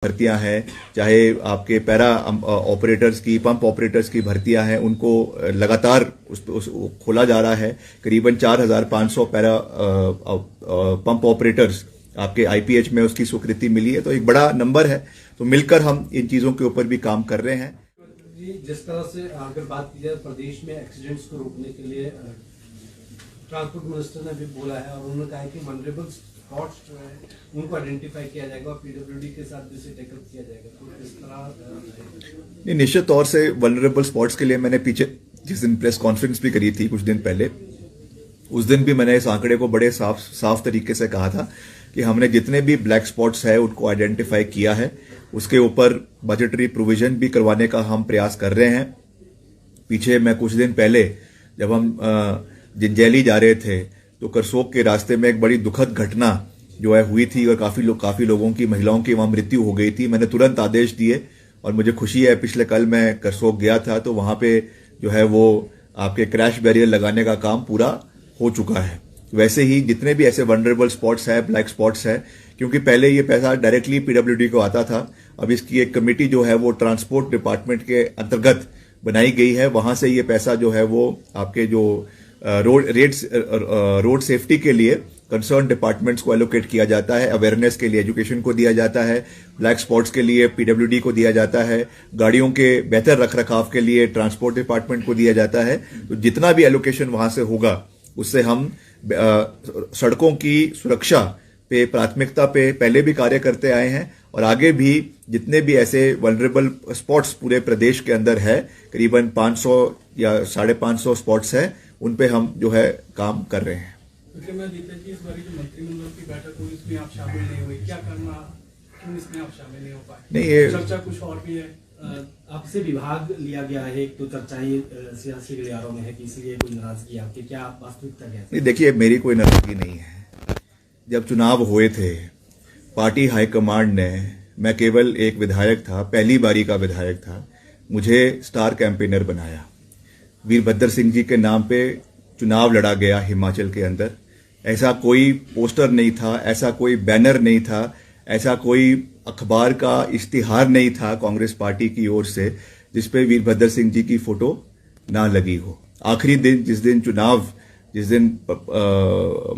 भर्तियां हैं, चाहे आपके पैरा ऑपरेटर्स की, पंप ऑपरेटर्स की भर्तियां हैं, उनको लगातार खोला जा रहा है। करीबन 4,500 पैरा पंप ऑपरेटर्स आपके आईपीएच में उसकी स्वीकृति मिली है, तो एक बड़ा नंबर है। तो मिलकर हम इन चीजों के ऊपर भी काम कर रहे हैं। जिस तरह से अगर बात की जाए प्रदेश में एक्सीडेंट्स को रोकने के लिए ट्रांसपोर्ट मिनिस्टर ने भी बोला है और उन्होंने कहा है कि वनरेबल स्पॉट्स जो है उनको आइडेंटिफाई किया जाएगा और पीडब्ल्यूडी के साथ भी इसे टैकल किया जाएगा। तो इस तरह निश्चित तौर से वनरेबल स्पॉट्स के लिए मैंने पीछे जिस दिन प्रेस कॉन्फ्रेंस भी करी थी कुछ दिन पहले, उस दिन भी मैंने इस आंकड़े को बड़े साफ तरीके से कहा था कि हमने जितने भी ब्लैक स्पॉट्स है उनको आइडेंटिफाई किया है, उसके ऊपर बजटरी प्रोविजन भी करवाने का हम प्रयास कर रहे हैं। पीछे मैं कुछ दिन पहले जब हम जिंजैली जा रहे थे तो करसोग के रास्ते में एक बड़ी दुखद घटना जो है हुई थी और काफी लोगों की, महिलाओं की वहां मृत्यु हो गई थी। मैंने तुरंत आदेश दिए और मुझे खुशी है पिछले कल मैं करसोग गया था तो वहां पे जो है वो आपके क्रैश बैरियर लगाने का काम पूरा हो चुका है। वैसे ही जितने भी ऐसे वनरेबल स्पॉट्स है, ब्लैक स्पॉट्स है, क्योंकि पहले ये पैसा डायरेक्टली पीडब्ल्यूडी को आता था, अब इसकी एक कमेटी जो है वो ट्रांसपोर्ट डिपार्टमेंट के अंतर्गत बनाई गई है। वहां से ये पैसा जो है वो आपके जो रोड सेफ्टी के लिए कंसर्न डिपार्टमेंट्स को एलोकेट किया जाता है, अवेयरनेस के लिए एजुकेशन को दिया जाता है, ब्लैक स्पॉट्स के लिए पीडब्ल्यूडी को दिया जाता है, गाड़ियों के बेहतर रखरखाव के लिए ट्रांसपोर्ट डिपार्टमेंट को दिया जाता है। तो जितना भी एलोकेशन वहां से होगा उससे हम सड़कों की सुरक्षा पे, प्राथमिकता पे पहले भी कार्य करते आए हैं और आगे भी जितने भी ऐसे वल्नरेबल स्पॉट्स पूरे प्रदेश के अंदर है, करीबन 500 या 550 स्पॉट्स है, उन पे हम जो है काम कर रहे हैं। इस बारी जो मंत्रिमंडल की बैठक हुई इसमें आप शामिल नहीं हुए, क्या करना, क्यों इसमें आप शामिल नहीं हो पाए? नहीं, ये चर्चा कुछ और भी है। आपसे विभाग लिया गया है, एक तो चर्चाएं सियासी गलियारों में है कि इसलिए कोई नाराजगी आपकी, क्या वास्तविकता क्या है? नहीं, देखिए मेरी कोई नाराजगी नहीं है। जब चुनाव हुए थे पार्टी हाईकमांड ने, मैं केवल एक विधायक था, पहली बारी का विधायक था, मुझे स्टार कैंपेनर बनाया। वीरभद्र सिंह जी के नाम पे चुनाव लड़ा गया हिमाचल के अंदर। ऐसा कोई पोस्टर नहीं था, ऐसा कोई बैनर नहीं था, ऐसा कोई अखबार का इश्तिहार नहीं था कांग्रेस पार्टी की ओर से जिसपे वीरभद्र सिंह जी की फोटो ना लगी हो। आखिरी दिन जिस दिन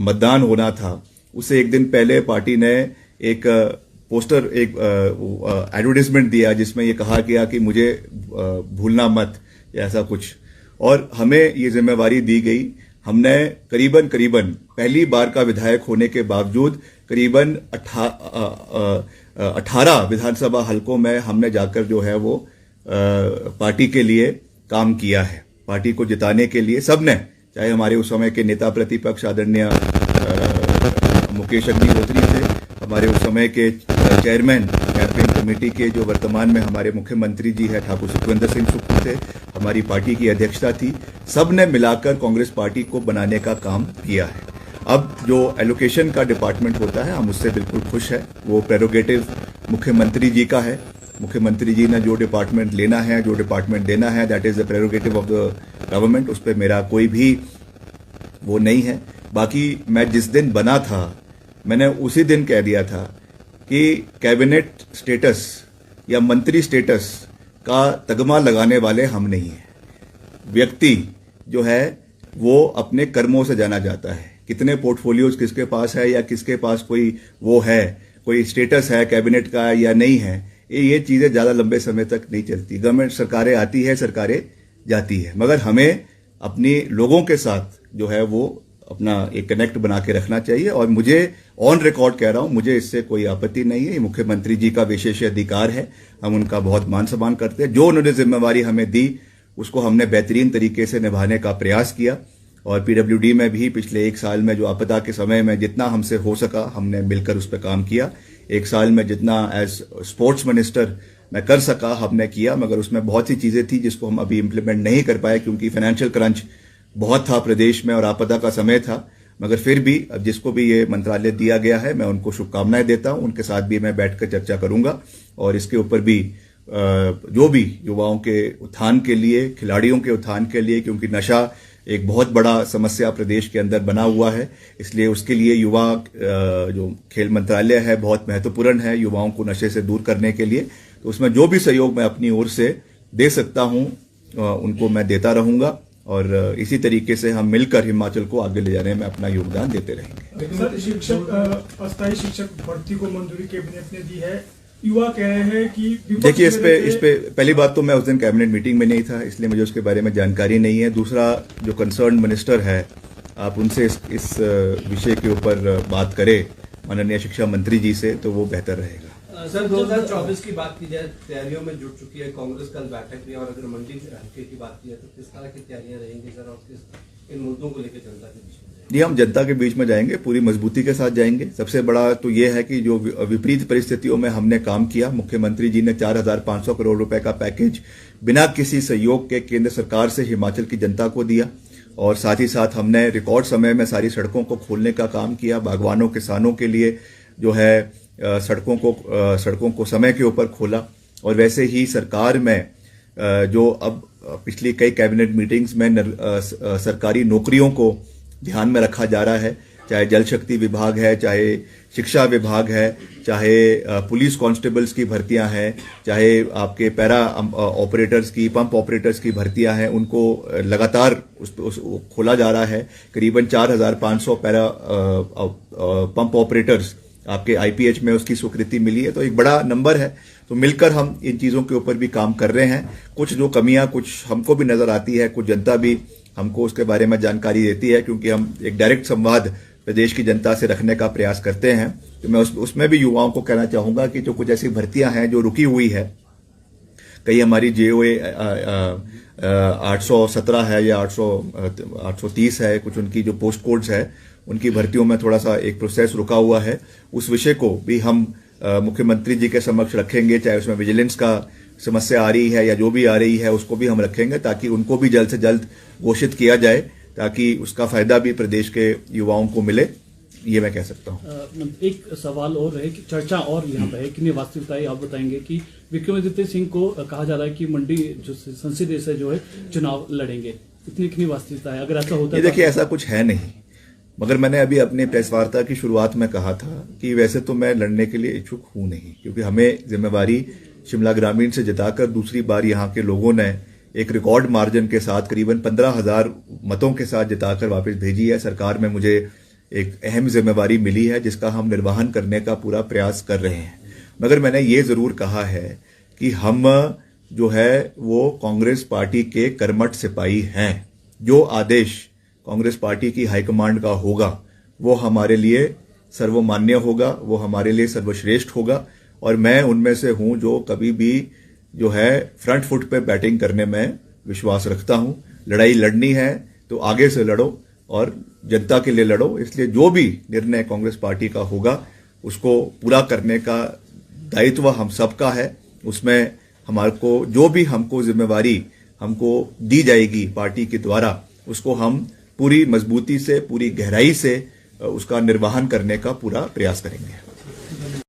मतदान होना था उससे एक दिन पहले पार्टी ने एक पोस्टर, एक एडवर्टाइजमेंट दिया जिसमें ये कहा गया कि मुझे भूलना मत या ऐसा कुछ, और हमें ये जिम्मेवारी दी गई। हमने करीबन पहली बार का विधायक होने के बावजूद करीबन 18 विधानसभा हलकों में हमने जाकर जो है वो पार्टी के लिए काम किया है। पार्टी को जिताने के लिए सबने, चाहे हमारे उस समय के नेता प्रतिपक्ष आदरणीय मुकेश अग्निहोत्री थे, हमारे उस समय के चेयरमैन कैंपेन कमेटी के जो वर्तमान में हमारे मुख्यमंत्री जी है ठाकुर सुखविंदर सिंह सुक्खू थे, हमारी पार्टी की अध्यक्षता थी, सबने मिलाकर कांग्रेस पार्टी को बनाने का काम किया है। अब जो एलोकेशन का डिपार्टमेंट होता है हम उससे बिल्कुल खुश है, वो प्रेरोगेटिव मुख्यमंत्री जी का है। मुख्यमंत्री जी ने जो डिपार्टमेंट लेना है, जो डिपार्टमेंट देना है, that is the prerogative of the government, उस पर मेरा कोई भी वो नहीं है। बाकी मैं जिस दिन बना था मैंने उसी दिन कह दिया था कि कैबिनेट स्टेटस या मंत्री स्टेटस का तगमा लगाने वाले हम नहीं हैं। व्यक्ति जो है वो अपने कर्मों से जाना जाता है। कितने पोर्टफोलियोज किसके पास है या किसके पास कोई वो है, कोई स्टेटस है कैबिनेट का या नहीं है, ये चीजें ज्यादा लंबे समय तक नहीं चलती। गवर्नमेंट सरकारें आती है, सरकारें जाती है, मगर हमें अपनी लोगों के साथ जो है वो अपना एक कनेक्ट बना के रखना चाहिए। और मुझे ऑन रिकॉर्ड कह रहा हूं, मुझे इससे कोई आपत्ति नहीं है। ये मुख्यमंत्री जी का विशेष अधिकार है, हम उनका बहुत मान सम्मान करते हैं। जो उन्होंने जिम्मेवारी हमें दी उसको हमने बेहतरीन तरीके से निभाने का प्रयास किया और पीडब्ल्यूडी में भी पिछले एक साल में जो आपदा के समय में जितना हमसे हो सका हमने मिलकर उस पर काम किया। एक साल में जितना एज स्पोर्ट्स मिनिस्टर मैं कर सका हमने किया, मगर उसमें बहुत सी चीजें थी जिसको हम अभी इम्प्लीमेंट नहीं कर पाए क्योंकि फाइनेंशियल क्रंच बहुत था प्रदेश में और आपदा का समय था। मगर फिर भी अब जिसको भी ये मंत्रालय दिया गया है मैं उनको शुभकामनाएं देता हूं, उनके साथ भी मैं बैठकर चर्चा करूंगा और इसके ऊपर भी जो भी युवाओं के उत्थान के लिए, खिलाड़ियों के उत्थान के लिए, क्योंकि नशा एक बहुत बड़ा समस्या प्रदेश के अंदर बना हुआ है। इसलिए उसके लिए युवा जो खेल मंत्रालय है बहुत महत्वपूर्ण है युवाओं को नशे से दूर करने के लिए। तो उसमें जो भी सहयोग मैं अपनी ओर से दे सकता हूं उनको मैं देता रहूंगा और इसी तरीके से हम मिलकर हिमाचल को आगे ले जाने में अपना योगदान देते रहेंगे। सर, शिक्षक अस्थायी शिक्षक भर्ती को मंजूरी कैबिनेट ने दी है, युवा कह रहे हैं कि देखिए इस पे पहली बात तो मैं उस दिन कैबिनेट मीटिंग में नहीं था, इसलिए मुझे उसके बारे में जानकारी नहीं है। दूसरा, जो कंसर्न मिनिस्टर है आप उनसे इस विषय के ऊपर बात करें माननीय शिक्षा मंत्री जी से, तो वो बेहतर रहेगा। सर 2024 की बात की जाए, तैयारियों में जुट चुकी है कांग्रेस, कल बैठक हुई, और अगर मंडी हल्के की बात की जाए तो किस तरह की तैयारियां रहेंगी सर, और इन मुद्दों को लेकर जनता के बीच में? जी, हम जनता के बीच में जाएंगे, पूरी मजबूती के साथ जाएंगे। सबसे बड़ा तो ये है कि जो विपरीत परिस्थितियों में हमने काम किया, मुख्यमंत्री जी ने 4,500 करोड़ रुपए का पैकेज बिना किसी सहयोग के केंद्र सरकार से हिमाचल की जनता को दिया, और साथ ही साथ हमने रिकॉर्ड समय में सारी सड़कों को खोलने का काम किया। बागवानों, किसानों के लिए जो है सड़कों को समय के ऊपर खोला। और वैसे ही सरकार में जो अब पिछली कई कैबिनेट मीटिंग्स में सरकारी नौकरियों को ध्यान में रखा जा रहा है, चाहे जल शक्ति विभाग है, चाहे शिक्षा विभाग है, चाहे पुलिस कांस्टेबल्स की भर्तियां हैं, चाहे आपके पैरा ऑपरेटर्स की, पंप ऑपरेटर्स की भर्तियां हैं, उनको लगातार खोला जा रहा है। करीबन 4,500 पैरा पंप ऑपरेटर्स आपके आईपीएच में उसकी स्वीकृति मिली है, तो एक बड़ा नंबर है। तो मिलकर हम इन चीजों के ऊपर भी काम कर रहे हैं। कुछ जो कमियां कुछ हमको भी नजर आती है, कुछ जनता भी हमको उसके बारे में जानकारी देती है, क्योंकि हम एक डायरेक्ट संवाद प्रदेश की जनता से रखने का प्रयास करते हैं। तो मैं उसमें भी युवाओं को कहना चाहूंगा कि जो कुछ ऐसी भर्तियां हैं जो रुकी हुई है, कई हमारी जेओए 817 है या 830 है, कुछ उनकी जो पोस्ट कोड्स है उनकी भर्तियों में थोड़ा सा एक प्रोसेस रुका हुआ है। उस विषय को भी हम मुख्यमंत्री जी के समक्ष रखेंगे, चाहे उसमें विजिलेंस का समस्या आ रही है या जो भी आ रही है उसको भी हम रखेंगे, ताकि उनको भी जल्द से जल्द घोषित किया जाए, ताकि उसका फायदा भी प्रदेश के युवाओं को मिले, ये मैं कह सकता हूँ। एक सवाल और है कि चर्चा और यहाँ पर है कि वास्तविकता आप बताएंगे कि विक्रमादित्य सिंह को कहा जा रहा है कि मंडी जो संसदीय से जो है चुनाव लड़ेंगे, इतनी वास्तविकता है? अगर ऐसा होता है, देखिए ऐसा कुछ है नहीं, मगर मैंने अभी अपनी प्रेस वार्ता की शुरुआत में कहा था कि वैसे तो मैं लड़ने के लिए इच्छुक हूं नहीं, क्योंकि हमें जिम्मेवारी शिमला ग्रामीण से जिताकर दूसरी बार यहाँ के लोगों ने एक रिकॉर्ड मार्जिन के साथ करीबन 15,000 मतों के साथ जिताकर वापस भेजी है। सरकार में मुझे एक अहम जिम्मेवारी मिली है जिसका हम निर्वहन करने का पूरा प्रयास कर रहे हैं। मगर मैंने ये जरूर कहा है कि हम जो है वो कांग्रेस पार्टी के कर्मठ सिपाही हैं। जो आदेश कांग्रेस पार्टी की हाईकमांड का होगा वो हमारे लिए सर्वमान्य होगा, वो हमारे लिए सर्वश्रेष्ठ होगा, और मैं उनमें से हूं जो कभी भी जो है फ्रंट फुट पे बैटिंग करने में विश्वास रखता हूं। लड़ाई लड़नी है तो आगे से लड़ो और जनता के लिए लड़ो। इसलिए जो भी निर्णय कांग्रेस पार्टी का होगा उसको पूरा करने का दायित्व हम सबका है। उसमें हमारे को जो भी हमको जिम्मेवारी हमको दी जाएगी पार्टी के द्वारा, उसको हम पूरी मजबूती से, पूरी गहराई से उसका निर्वहन करने का पूरा प्रयास करेंगे।